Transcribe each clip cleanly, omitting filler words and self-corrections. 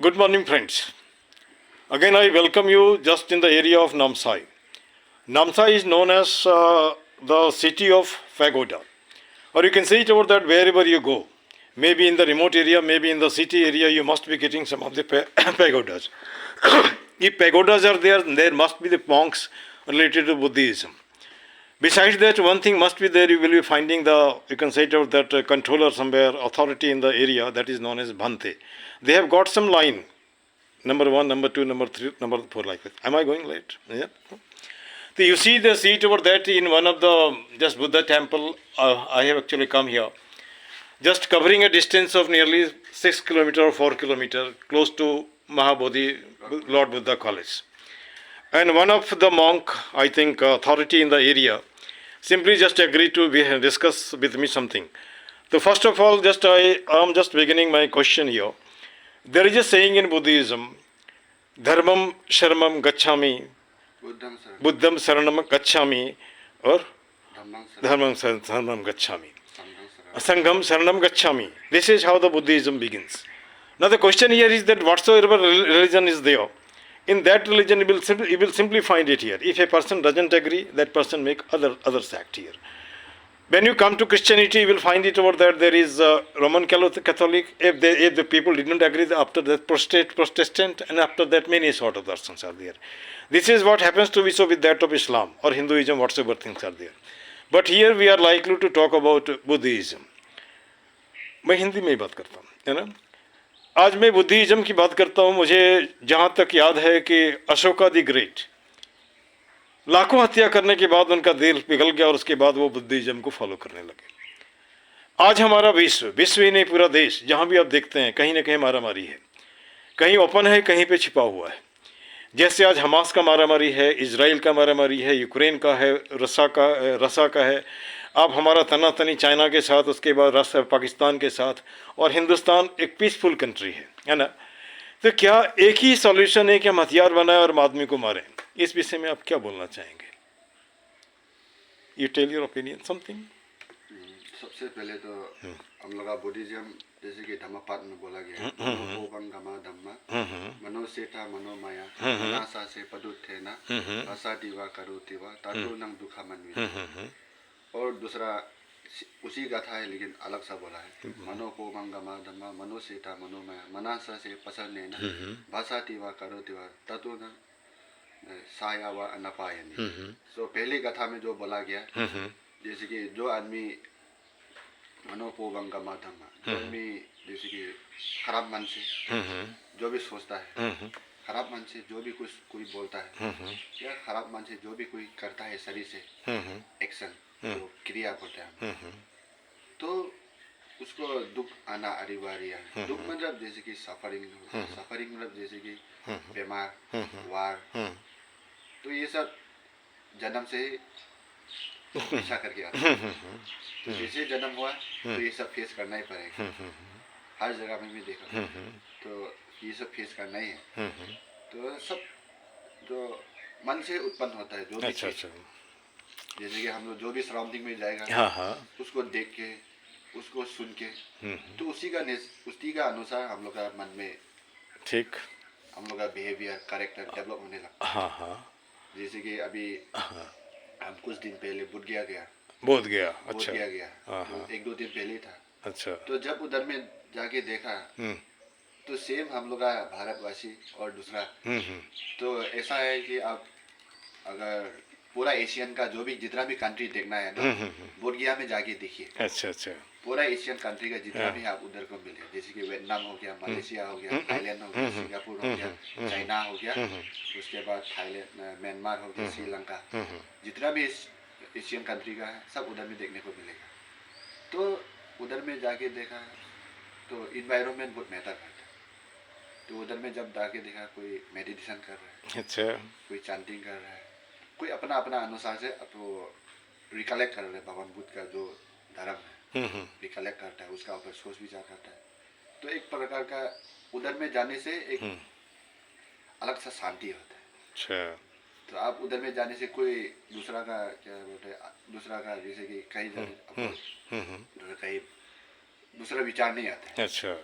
Good morning, friends. Again, I welcome you just in the area of Namsai. Namsai is known as the city of pagoda, or you can say it over that wherever you go. Maybe in the remote area, maybe in the city area, you must be getting some of the pagodas. If pagodas are there, there must be the monks related to Buddhism. Besides that, one thing must be there. You will be finding you can say it out that controller somewhere, authority in the area that is known as Bhante. They have got some line. Number one, number two, number three, number four, like that. Am I going late? Yeah. So you see the seat over that in one of the just Buddha temple. I have actually come here, just covering a distance of nearly 6 kilometer or 4 kilometer, close to Mahabodhi Lord Buddha College. And one of the monk, I think, authority in the area, simply just agreed to discuss with me something. So first of all, I am just beginning my question here. There is a saying in Buddhism, Dharmam Sharamam Gacchami, Buddham Saranam Gacchami, or Dharmam Saranam Gacchami, Sangham Saranam Gacchami. This is how the Buddhism begins. Now the question here is that whatsoever religion is there, in that religion you will simply find it here. If a person doesn't agree, that person make others act here. When you come to Christianity, you will find it over there. There is Roman Catholic. If the people did not agree, after that Protestant, and after that many sort of persons are there. This is what happens to be so with that of Islam or Hinduism, whatsoever things are there. But here we are likely to talk about Buddhism. मैं हिंदी में ही बात करता हूँ, है ना. आज मैं Buddhism की बात करता हूँ. मुझे जहाँ तक याद है कि अशोका द ग्रेट लाखों हत्या करने के बाद उनका दिल पिघल गया और उसके बाद वो बुद्धिज्म को फॉलो करने लगे. आज हमारा विश्व ही नहीं, पूरा देश जहाँ भी आप देखते हैं कहीं ना कहीं मारामारी है. कहीं ओपन है, कहीं पे छिपा हुआ है. जैसे आज हमास का मारामारी है, इजराइल का मारामारी है, यूक्रेन का है, रसा का है. अब हमारा तनातनी चाइना के साथ, उसके बाद पाकिस्तान के साथ, और हिंदुस्तान एक पीसफुल कंट्री है ना. तो क्या एक ही सॉल्यूशन है कि हम हथियार बनाएं और आदमी को मारें? इस विषय में आप क्या बोलना चाहेंगे? You tell your opinion something. सबसे पहले तो हम लोग बुद्धिज्म जैसे कि धम्मपद में बोला गया मनोबंगमा धम्मा मनोसेठा मनोमाया मनासा से पदुत्थेना असादिवा करोतिवा तातु नंग दुखा मनवी. और दूसरा उसी गाथा है लेकिन अलग सा बोला है. मनोबंगमा धम्मा मनोसेठा मनोमाया मनासा से पसन्नेना भाषातिवा करोतिवा तातु नंग साया व अनपायनी. सो पहली कथा में जो बोला गया, जैसे कि जो आदमी मनोपोगम का माध्यम, जो आदमी जैसे कि खराब मन से जो भी सोचता है, खराब मन से जो भी कुछ कोई बोलता है, या खराब मन से जो भी कोई करता है शरीर से एक्शन, जो क्रिया बोलते हैं, तो उसको दुख आना अनिवार्य है. दुख मतलब जैसे कि सफरिंग मतलब जैसे कि बीमार, वार, तो ये सब जन्म से ऐसा करके आता है. तो जैसे जन्म हुआ तो ये सब फेस करना ही पड़ेगा. हर जगह में भी देखा तो ये सब फेस करना ही है. तो सब जो मन से उत्पन्न होता है, जो भी जैसे कि हम लोग जो भी सराउंडिंग में जाएगा, उसको देख के, उसको सुन के, तो उसी का अनुसार हम लोग का मन में ठीक हम लोग का बिहेवियर, कैरेक्टर डेवलप होने लगता. जैसे कि अभी हम कुछ दिन पहले बोध गया. अच्छा गया तो 1-2 दिन पहले ही था. अच्छा. तो जब उधर में जाके देखा तो सेम हम लोग का भारतवासी और दूसरा, तो ऐसा है कि आप अगर पूरा एशियन का जो भी जितना भी कंट्री देखना है ना, बोध गया में जाके देखिए. अच्छा. पूरा एशियन कंट्री का जितना भी आप उधर को मिले, जैसे कि वियतनाम हो गया, मलेशिया हो गया, थाईलैंड हो गया, सिंगापुर हो गया, चाइना हो गया, उसके बाद थाईलैंड, म्यांमार हो गया, श्रीलंका, जितना भी एशियन कंट्री का है सब उधर में देखने को मिलेगा. तो उधर में जाके देखा तो इन्वायरमेंट बहुत मैटर करता है. तो उधर में जब जाके देखा कोई मेडिटेशन कर रहा है, अच्छा, कोई चांटिंग कर रहा है, कोई अपना अपना अनुसार से रिकलेक्ट कर रहे हैं भगवान बुद्ध का जो धर्म है, रिकलेक्ट करता है, उसका ऊपर सोच विचार करता है. तो एक प्रकार का उधर में जाने से एक अलग सा शांति होता है. अच्छा. तो आप उधर में जाने से कोई दूसरा का क्या बोलते हैं, दूसरा का जैसे कि कहीं जाने कहीं दूसरा विचार नहीं आता है. अच्छा.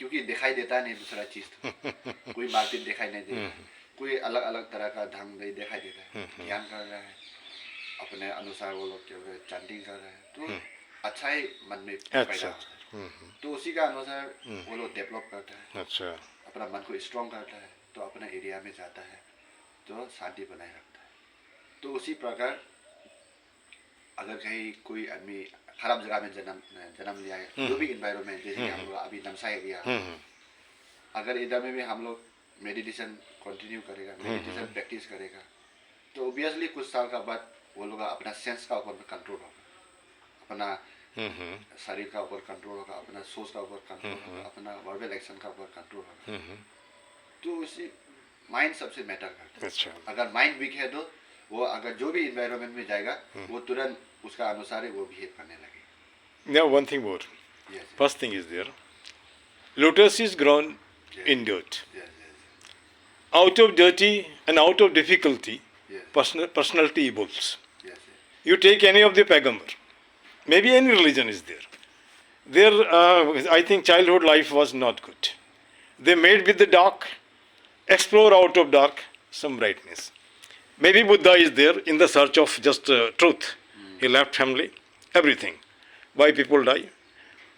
क्योंकि दिखाई देता नहीं दूसरा चीज तो कोई मार्केट दिखाई नहीं देता, कोई अलग अलग तरह का ढंग नहीं दिखाई देता है। ध्यान कर रहा है अपने अनुसार, वो लोग क्या बोलते हैं चैंटिंग कर रहे हैं, तो अच्छा ही मन में पैदा होता है। तो उसी का अनुसार वो लोग डेवलप करता है, अच्छा, अपना मन को स्ट्रॉन्ग करता है, तो अपने एरिया में जाता है तो शांति बनाए रखता है। तो उसी प्रकार अगर कहीं कोई आदमी खराब जगह में जन्म लिया है, जो भी इन्वायरमेंट, जैसे कि हम लोग अभी नमसा एरिया, अगर इधर में भी हम लोग मेडिटेशन कंटिन्यू करेगा, मेडिटेशन प्रैक्टिस करेगा, तो ऑब्वियसली कुछ साल का बाद वो लोग अपना सेंस का ऊपर कंट्रोल होगा, अपना शरीर का ऊपर कंट्रोल होगा, अपना सोच का ऊपर कंट्रोल होगा, अपना वर्बल एक्शन का ऊपर कंट्रोल होगा। तो उसी माइंड सबसे मैटर करता है। अच्छा, अगर माइंड वीक है तो वो अगर जो भी इन्वायरमेंट में जाएगा वो तुरंत उसका अनुसार ही वो बिहेव करने लगे। now one thing more. Yes, First thing is there, lotus is grown in dirt. yes, yes, Out of dirty and out of difficulty, yes, personality evolves. yes, yes. You take any of the Pagambar, maybe any religion is there. I think childhood life was not good. They made with the dark, explore out of dark some brightness. Maybe Buddha is there in the search of just truth. He left family, everything. Why people die?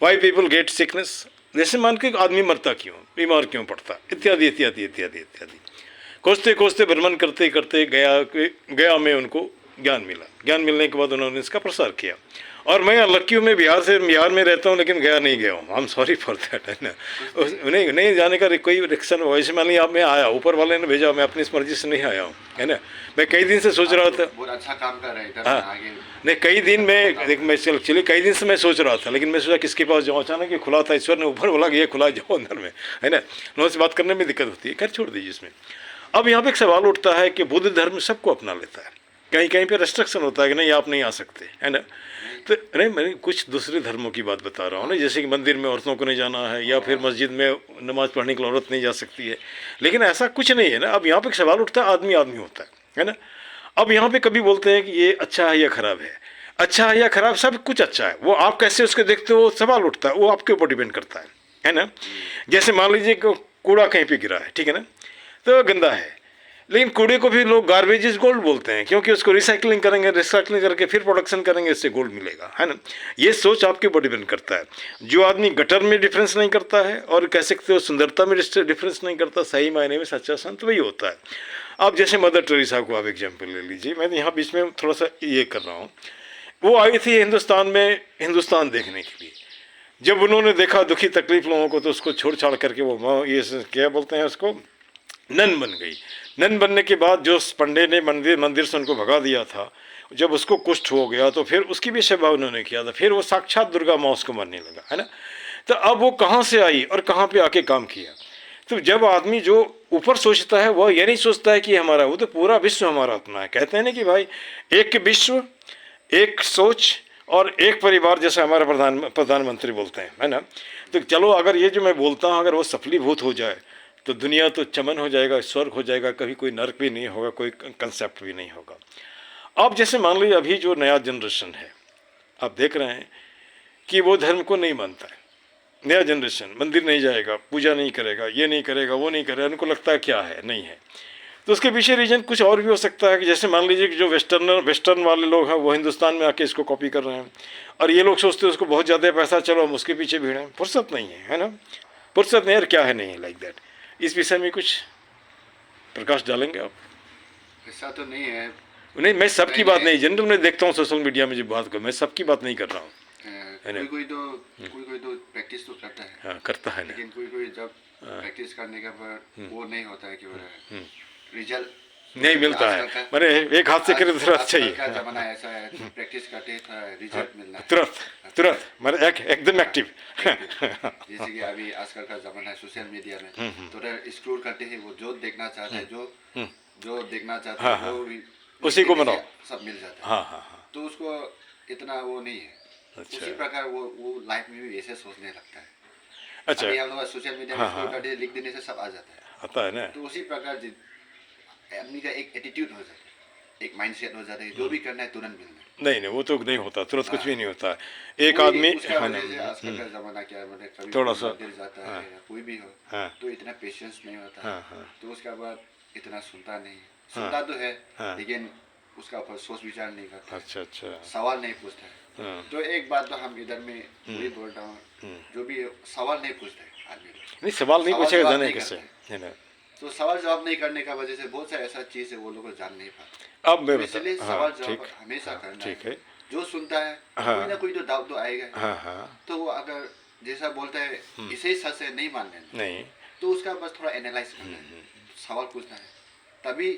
Why people get sickness? जैसे मान के आदमी मरता क्यों, बीमार क्यों पड़ता, इत्यादि इत्यादि इत्यादि इत्यादि। खोजते खोजते भ्रमण करते करते गया में उनको ज्ञान मिला। ज्ञान मिलने के बाद उन्होंने इसका प्रसार किया। और मैं लक्की हूँ, मैं बिहार में रहता हूँ, लेकिन गया नहीं गया हूँ। I am sorry for that, है ना। नहीं जाने का कोई रिएक्शन वैसे मान लिया, मैं आया, ऊपर वाले ने भेजा, मैं अपनी मर्जी से नहीं आया हूँ, है ना। मैं कई दिन से सोच रहा था, बहुत अच्छा काम कर रहे हैं। हाँ, नहीं कई दिन मैं चलिए कई दिन से मैं सोच रहा था, लेकिन मैं सोचा किसके पास जाऊँ। अचानक ये खुला था, ईश्वर ने ऊपर बोला कि ये खुला, जाओ अंदर में, है ना। लोगों से बात करने में दिक्कत होती है, खैर छोड़ दीजिए इसमें। अब यहाँ पे एक सवाल उठता है कि बुद्ध धर्म सबको अपना लेता है, कहीं कहीं पे रेस्ट्रिक्शन होता है कि नहीं आप नहीं आ सकते, है ना। तो नहीं, मैं कुछ दूसरे धर्मों की बात बता रहा हूँ ना, जैसे कि मंदिर में औरतों को नहीं जाना है, या फिर मस्जिद में नमाज पढ़ने के लिए औरत नहीं जा सकती है, लेकिन ऐसा कुछ नहीं है ना। अब यहाँ पे एक सवाल उठता है, आदमी आदमी होता है ना। अब यहाँ पे कभी बोलते हैं कि ये अच्छा है या खराब है, अच्छा है या खराब, सब कुछ अच्छा है, वो आप कैसे उसको देखते हो सवाल उठता है, वो आपके ऊपर डिपेंड करता है ना। जैसे मान लीजिए कूड़ा कहीं पे गिरा है, ठीक है ना, तो गंदा है, लेकिन कूड़े को भी लोग गार्बेज इज गोल्ड बोलते हैं, क्योंकि उसको रिसाइकलिंग करेंगे, रिसाइकलिंग करके फिर प्रोडक्शन करेंगे, इससे गोल्ड मिलेगा, है ना। ये सोच आपके ऊपर डिपेंड करता है। जो आदमी गटर में डिफरेंस नहीं करता है, और कह सकते हो सुंदरता में डिफरेंस नहीं करता, सही मायने में सच्चा संत वही होता है। अब जैसे मदर टेरेसा को आप एग्जाम्पल ले लीजिए, मैं यहाँ बीच में थोड़ा सा ये कर रहा हूँ। वो आई थी हिंदुस्तान में हिंदुस्तान देखने के लिए। जब उन्होंने देखा दुखी तकलीफ लोगों को, तो उसको छोड़ छाड़ करके वो ये क्या बोलते हैं उसको, नन बन गई। नन बनने के बाद जो पंडे ने मंदिर से उनको भगा दिया था, जब उसको कुष्ठ हो गया तो फिर उसकी भी सेवा उन्होंने किया था, फिर वो साक्षात दुर्गा माँ उसको मारने लगा, है ना। तो अब वो कहाँ से आई और कहाँ पे आके काम किया। तो जब आदमी जो ऊपर सोचता है, वह ये नहीं सोचता है कि हमारा, वो तो पूरा विश्व हमारा अपना है। कहते हैं ना कि भाई एक विश्व, एक सोच और एक परिवार, जैसे हमारे प्रधानमंत्री बोलते हैं, है ना। तो चलो अगर ये जो मैं बोलता हूँ अगर वो सफलीभूत हो जाए तो दुनिया तो चमन हो जाएगा, स्वर्ग हो जाएगा, कभी कोई नर्क भी नहीं होगा, कोई कंसेप्ट भी नहीं होगा। अब जैसे मान लीजिए अभी जो नया जनरेशन है, आप देख रहे हैं कि वो धर्म को नहीं मानता है। नया जनरेशन मंदिर नहीं जाएगा, पूजा नहीं करेगा, ये नहीं करेगा, वो नहीं करेगा, उनको लगता है क्या है, नहीं है। तो उसके पीछे रीजन कुछ और भी हो सकता है कि जैसे मान लीजिए कि जो वेस्टर्न वाले लोग हैं वो हिंदुस्तान में आके इसको कॉपी कर रहे हैं, और ये लोग सोचते हैं उसको बहुत ज़्यादा पैसा, चलो हम उसके पीछे भिड़ें। फुर्सत नहीं है ना, फुर्सत नहीं, यार क्या है, नहीं है, लाइक दैट। इस विषय में कुछ प्रकाश डालेंगे आप? ऐसा तो नहीं है। नहीं, मैं सबकी बात नहीं, जनरल में देखता हूँ सोशल मीडिया में जो बात कर, मैं सबकी बात नहीं कर रहा हूँ। कोई तो प्रैक्टिस तो करता है, हाँ करता है ना, लेकिन कोई जब प्रैक्टिस करने के बाद वो नहीं होता है कि रिजल्ट नहीं मिलता है। मैंने एक हाथ से करे दूसरा चाहिए। क्या जमाना ऐसा है, प्रैक्टिस करते रिजल्ट मिलना है तुरंत, मैंने एकदम एक्टिव। जैसे कि अभी आजकल का जमाना है सोशल मीडिया में, तो स्क्रॉल करते हैं, वो जो देखना चाहता है, जो देखना चाहता है वो उसी को बनाओ, सब मिल जाता है। हाँ। तो उसको इतना वो नहीं है। अच्छा। उसी प्रकार वो लाइफ में भी ऐसे सोचने लगता है। अच्छा, अभी हम लोग सोशल मीडिया में स्क्रॉल करते लिख देने से सब आ जाता है, आता है ना। तो उसी प्रकार आदमी का एक एटीट्यूड हो जाता है, एक माइंडसेट हो जाता है जो भी करना है तुरंत मिलना है। नहीं वो तो नहीं होता, तुरंत कुछ भी नहीं होता है। एक कोई आदमी उसका है ना, वजह से आजकल का जमाना क्या है, मतलब कभी थोड़ा कोई सा, गिर जाता है या कोई भी हो हाँ तो इतना पेशेंस नहीं होता है, हाँ हाँ तो उसके बाद इतना सुनता नहीं, सुनता तो है हाँ। लेकिन उसका ऊपर सोच विचार नहीं करता है, अच्छा अच्छा, सवाल नहीं पूछता है। हाँ तो एक बात तो हम इधर में वही बोल रहा हूँ, जो भी सवाल नहीं पूछता है आदमी लोग, नहीं सवाल नहीं सवाल पूछेगा जवाब जाने नहीं कैसे, करते। है ना। तो सवाल जवाब नहीं करने का वजह से बहुत सा ऐसा चीज है वो लोग को जान नहीं पाते। अब मैं तो बता, इसलिए हाँ सवाल ठीक, जवाब हमेशा करना ठीक है। है, जो सुनता है हाँ। कोई ना कोई तो डाउट तो आएगा ही। हाँ हाँ, तो वो अगर जैसा बोलता है इसे ही सच है नहीं मान लेना, नहीं तो उसका बस थोड़ा एनालाइज करना है, सवाल पूछना है, तभी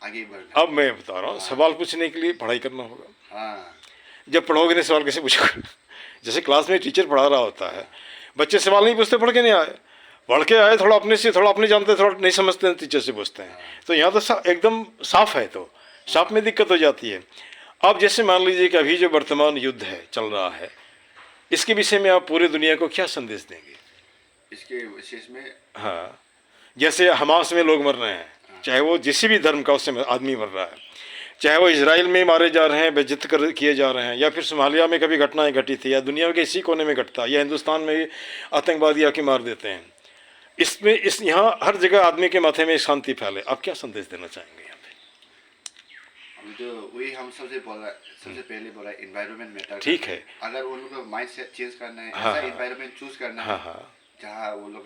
आगे बढ़ना है। अब मैं बता रहा हूँ, सवाल पूछने के लिए पढ़ाई करना होगा। हाँ जब पढ़ोगे नहीं सवाल कैसे पूछोगे? जैसे क्लास में टीचर पढ़ा रहा होता है, बच्चे सवाल नहीं पूछते, पढ़ के नहीं आए, पढ़ के आए थोड़ा अपने से, थोड़ा अपने जानते, थोड़ा नहीं समझते हैं, टीचर से पूछते हैं। तो यहाँ तो एकदम साफ है, तो साफ में दिक्कत हो जाती है। अब जैसे मान लीजिए कि अभी जो वर्तमान युद्ध है चल रहा है, इसके विषय में आप पूरी दुनिया को क्या संदेश देंगे? इसके विशेष में हाँ, जैसे हमास में लोग मर रहे हैं, चाहे वो जिस भी धर्म का उससे आदमी मर रहा है, चाहे वो इजराइल में मारे जा रहे हैं, बेइज्जत कर किए जा रहे हैं, या फिर सोमालिया में कभी घटनाएं घटी थी, या दुनिया के इसी कोने में घटता है, या हिंदुस्तान में भी आतंकवादी आके मार देते हैं। इसमें इस यहाँ हर जगह आदमी के माथे में शांति फैले, आप क्या संदेश देना चाहेंगे यहाँ पे? अभी तो वही हम सबसे पहले बोला एनवायरनमेंट मैटर। ठीक है, अगर वो लोग का माइंड सेट चेंज करना है, हाँ, ऐसा एनवायरनमेंट चूज करना हाँ है हाँ जहाँ वो लोग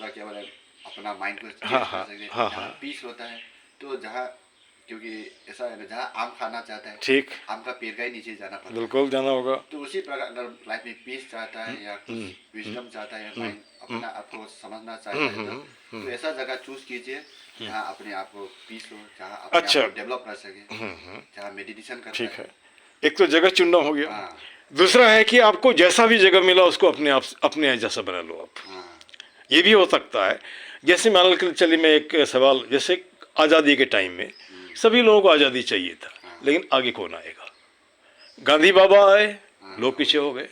का क्या बोला अपना माइंड को चेंज हाँ कर हाँ सके, हाँ जहाँ हाँ, पीस होता है। तो जहाँ क्योंकि ऐसा है ना, जहाँ आम खाना चाहता है ठीक, आम का पेड़ का ही नीचे जाना पड़ता है। बिल्कुल जाना होगा। तो उसी प्रकार अगर लाइफ में पीस चाहता है या कुछ विजडम चाहता है, माइंड अपना आपको समझना चाहता है, तो ऐसा जगह चूज कीजिए जहाँ अपने आप को पीस हो, जहाँ अपने अच्छा, आप को डेवलप कर सके, जहाँ मेडिटेशन करता ठीक है। है, एक तो जगह चुनना हो गया, हाँ दूसरा है कि आपको जैसा भी जगह मिला उसको अपने आप अपने जैसा बना लो आप। हाँ ये भी हो सकता है। जैसे मान के चलिए, मैं एक सवाल, जैसे आज़ादी के टाइम में सभी लोगों को आज़ादी चाहिए था, लेकिन आगे कौन आएगा? गांधी बाबा आए, लोग पीछे हो गए।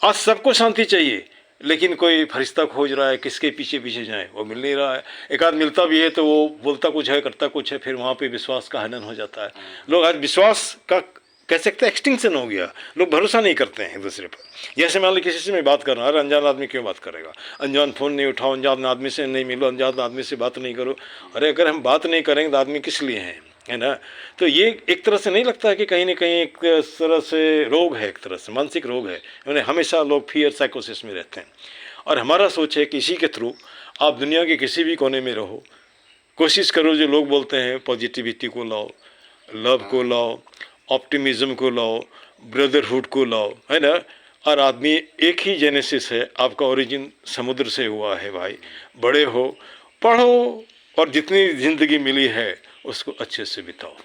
आज सबको शांति चाहिए, लेकिन कोई फरिश्ता खोज रहा है, किसके पीछे पीछे जाए, वो मिल नहीं रहा है। एक आध मिलता भी है तो वो बोलता कुछ है, करता कुछ है, फिर वहाँ पे विश्वास का हनन हो जाता है। लोग आज विश्वास का कह सकते हैं एक्सटिंक्शन हो गया, लोग भरोसा नहीं करते हैं एक दूसरे पर। जैसे मान लो किसी से मैं बात कर रहा हूँ, अरे अनजान आदमी क्यों बात करेगा, अनजान फ़ोन नहीं उठाओ, अनजान आदमी से नहीं मिलो, अनजान आदमी से बात नहीं करो। अरे अगर हम बात नहीं करेंगे तो आदमी किस लिए हैं, है ना। तो ये एक तरह से नहीं लगता है कि कहीं ना कहीं एक तरह से रोग है, एक तरह से मानसिक रोग है, उन्हें हमेशा लोग फियर साइकोसिस में रहते हैं। और हमारा सोच है कि इसी के थ्रू आप दुनिया के किसी भी कोने में रहो, कोशिश करो जो लोग बोलते हैं पॉजिटिविटी को लाओ, लव को लाओ, ऑप्टिमिज्म को लाओ, ब्रदरहुड को लाओ, है ना। और आदमी एक ही जेनेसिस है, आपका ओरिजिन समुद्र से हुआ है भाई। बड़े हो, पढ़ो, और जितनी ज़िंदगी मिली है उसको अच्छे से बिताओ।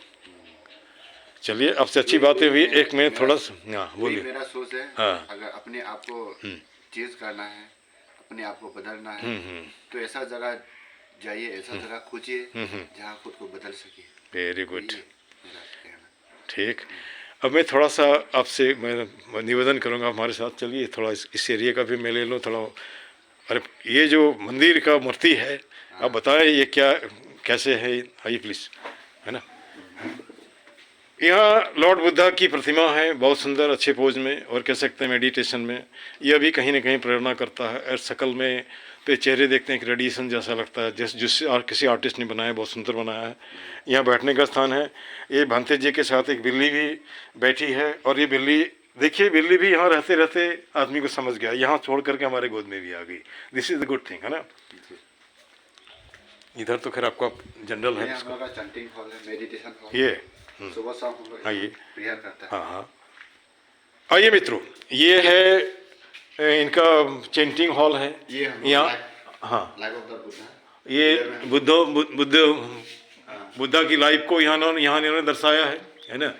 चलिए, अब से अच्छी बातें हुई। एक मैं थोड़ा सा, हाँ बोलिए। मेरा सोच है, हाँ, अगर अपने आप को चेंज करना है, अपने आप को बदलना है, तो ऐसा जगह जाइए, ऐसा जगह खोजिए जहाँ खुद को बदल सके। वेरी गुड, यही मेरा कहना। ठीक। अब मैं थोड़ा सा आपसे मैं निवेदन करूँगा, हमारे साथ चलिए, थोड़ा इस एरिया का भी मैं ले लूँ थोड़ा। अरे ये जो मंदिर का मूर्ति है, आप बताएं ये क्या कैसे है? आइए प्लीज़, है ना। यहाँ लॉर्ड बुद्धा की प्रतिमा है, बहुत सुंदर, अच्छे पोज में, और कह सकते हैं मेडिटेशन में। यह भी कहीं ना कहीं प्रेरणा करता है। और शकल में पे चेहरे देखते हैं कि रेडिएशन जैसा लगता है, जिससे किसी आर्टिस्ट ने बनाया, बहुत सुंदर बनाया है। यहाँ बैठने का स्थान है। ये भांते जी के साथ एक बिल्ली भी बैठी है, और ये बिल्ली देखिए, बिल्ली भी यहाँ रहते रहते आदमी को समझ गया, यहाँ छोड़ करके हमारे गोद में भी आ गई। This is the good thing, है ना। इधर तो खैर आपका जनरल है, हमारा चैंटिंग हॉल है, मेडिटेशन हॉल। ये सुबह शाम हम लोग आइए, प्रेयर करते हैं। हाँ हाँ, आइए मित्रों, ये है इनका चैंटिंग हॉल है यहाँ। हाँ, लाइफ ऑफ द बुद्धा। ये बुद्धा की लाइफ को यहाँ इन्होंने दर्शाया है ना।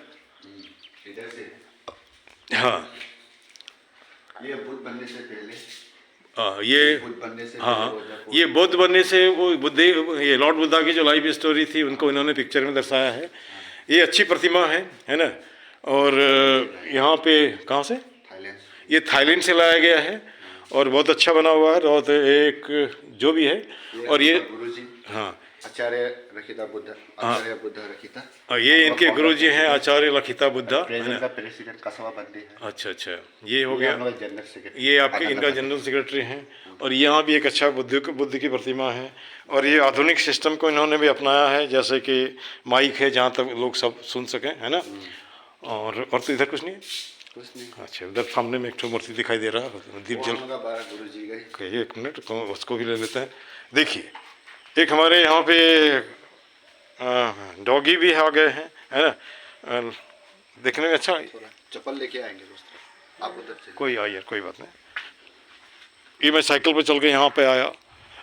इधर से हाँ, ये बुद्ध बनने से पहले, ये बुद्ध बनने से हाँ, पहले ये बौद्ध बनने से वो ये लॉर्ड बुद्धा की जो लाइफ स्टोरी थी उनको इन्होंने पिक्चर में दर्शाया है। ये अच्छी प्रतिमा है ना। और यहाँ पे कहाँ से? थाईलैंड। ये थाईलैंड से लाया गया है, और बहुत अच्छा बना हुआ है, और एक जो भी है। और ये गुरुजी। हाँ, आचार्य रखिता बुद्ध, आचार्य बुद्ध रखिता। और ये इनके गुरुजी हैं आचार्य लखिता बुद्धा, है प्रेजेंट ना? का प्रेसिडेंट कसवा बंदी है। अच्छा अच्छा, ये हो गया। जनरल सेक्रेटरी, ये आपके इनका जनरल सेक्रेटरी हैं। और यहाँ भी एक अच्छा बुद्ध की प्रतिमा है। और ये आधुनिक सिस्टम को इन्होंने भी अपनाया है, जैसे कि माइक है जहाँ तक लोग सब सुन सकें, है ना? और तो इधर कुछ नहीं है? कुछ नहीं। अच्छा, उधर सामने में एक ठो मूर्ति दिखाई दे रहा है, दीप जल। गुरु जी गए। एक मिनट, उसको भी ले लेते हैं। देखिए, एक हमारे यहाँ पे डॉगी भी आ गए हैं, है ना? देखने में अच्छा। चप्पल लेके आएंगे दोस्त, आप उधर से। कोई यार, कोई बात नहीं। ये मैं साइकिल पे चल के यहाँ पे आया।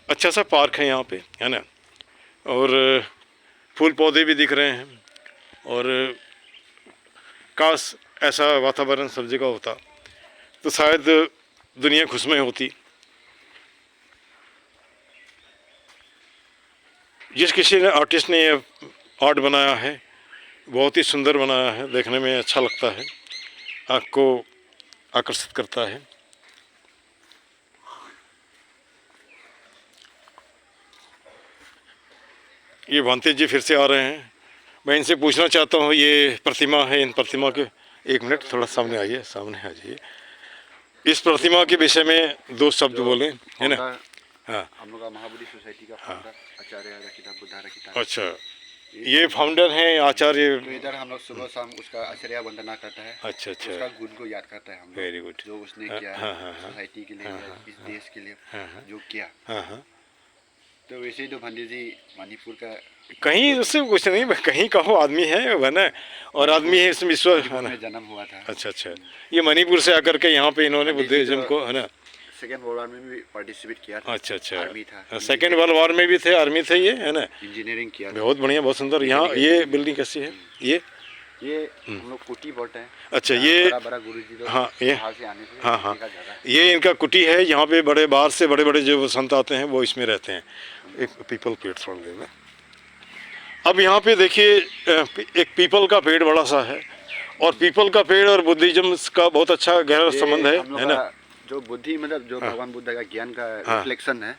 अच्छा सा पार्क है यहाँ पे, है ना? और फूल पौधे भी दिख रहे हैं। और काश ऐसा वातावरण सब जगह होता तो शायद दुनिया खुशमय होती। जिस किसी ने आर्टिस्ट ने ये आर्ट बनाया है, बहुत ही सुंदर बनाया है, देखने में अच्छा लगता है, आँख को आकर्षित करता है। ये भांते जी फिर से आ रहे हैं। मैं इनसे पूछना चाहता हूँ, ये प्रतिमा है, इन प्रतिमा के, एक मिनट थोड़ा सामने आइए, सामने आ जाइए। इस प्रतिमा के विषय में दो शब्द बोलें, है ना? हाँ, हम लोग का महाबोधि सोसाइटी का फाउंडर आचार्य रखिता बुद्धा रखिता। अच्छा, ये फाउंडर हैं आचार्य। तो इधर हम लोग सुबह शाम उसका आचार्य वंदना करता है। अच्छा अच्छा, उसका गुण को याद करता है हम लोग। Very good. जो उसने किया सोसाइटी के लिए, इस देश के लिए जो किया। हाँ हाँ, तो वैसे ही तो पंडित जी मणिपुर का कहीं उससे कुछ नहीं, कहीं कहो आदमी है वह ना, और आदमी है इसमें विश्व, है ना? में जन्म हुआ था। अच्छा अच्छा, ये मणिपुर से आकर के यहाँ पे इन्होंने बुद्धिज्म को, है ना? सेकेंड वर्ल्ड वार में भी पार्टिसिपेट किया था। अच्छा अच्छा, आर्मी था। सेकेंड वर्ल्ड वॉर में भी थे, आर्मी थे ये, है ना? इंजीनियरिंग किया था। बहुत बढ़िया, बहुत सुंदर। यहाँ ये बिल्डिंग कैसी है? ये हम लोग कुटी बोलते हैं। अच्छा, ये बड़ा गुरुजी तो हाँ, ये बाहर से आने से हाँ हाँ, देखा जाता है। ये इनका कुटी है। यहाँ पे बड़े बाहर से बड़े बड़े जो संत आते हैं वो इसमें रहते हैं। एक पीपल पेड़ थोड़ा देना। अब यहाँ पे देखिए, एक पीपल का पेड़ बड़ा सा है, और पीपल का पेड़ और बुद्धिज्म का बहुत अच्छा गहरा संबंध है ना? जो बुद्धि मतलब जो भगवान बुद्ध का ज्ञान का रिफ्लेक्शन है।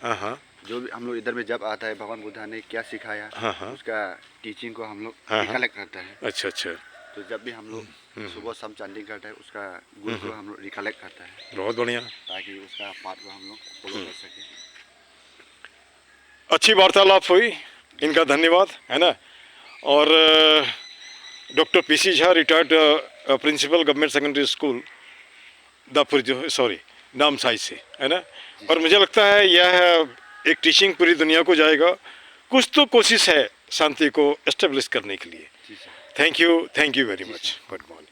जो भी हम लोग इधर में जब आता है, भगवान बुद्ध ने क्या सिखाया, उसका टीचिंग को हम लोग रिकलेक्ट करते हैं। अच्छा अच्छा, तो जब भी हम लोग सुबह शाम चैंटिंग करते हैं, उसका गुण को हम लोग रिकलेक्ट करते हैं। बहुत बढ़िया, ताकि उसका पाठ को हम लोग फॉलो कर सके। अच्छी वार्तालाप हुई, इनका धन्यवाद, है ना? और doctor PC Jha, retired principal government secondary school Dapur, जो सॉरी नामसाई से, है ना? और मुझे लगता है यह एक टीचिंग पूरी दुनिया को जाएगा। कुछ तो कोशिश है शांति को एस्टेब्लिश करने के लिए। Thank you very much. Good morning.